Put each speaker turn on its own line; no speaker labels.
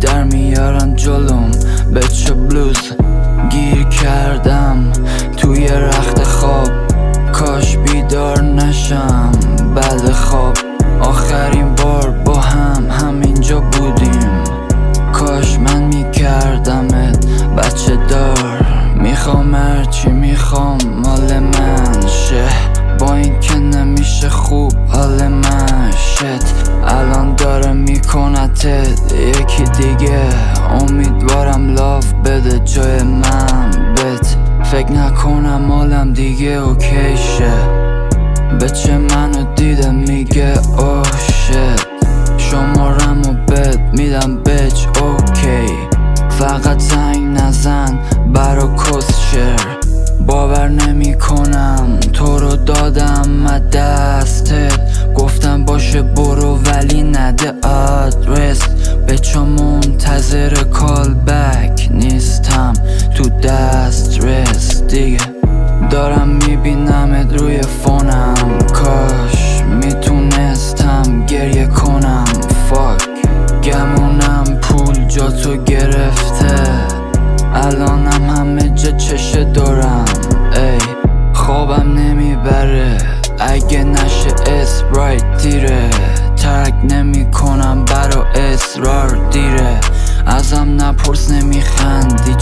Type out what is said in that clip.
در میارن جلوم به چه بلوز گیر کردم توی رخت خواب. کاش بیدار نشم بعد خواب. آخرین بار با هم همینجا بودیم. کاش من میکردمت بچه دار. میخوام هرچی میخوام مال من شه، با این که نمیشه خوب حال من شت. الان داره میکنتت یکی دیگه، امیدوارم لاف بده جای من بت. فکر نکنم حالم دیگه اوکی شه. بچه منو دیده میگه اوه شت. شمارمو بد میدم بچ اوکی. فقط زنگ نزن برا کسشر. باور نمی کنم تو رو دادم از دستت. گفتم باشه برو ولی نده آدرس. بچه منتظر کال بک نیستم تو دسترس دیگه. دارم میبینمت روی فونم. کاش میتونستم گریه کنم. فاک گمونم پول جاتو گرفته. الانم همه جا چشه دارم. ای خوابم نمیبره اگه نشه اسپرایت دیره. ترک نمی کنم برا اصرار دیره. ازم نپرس نمیخندی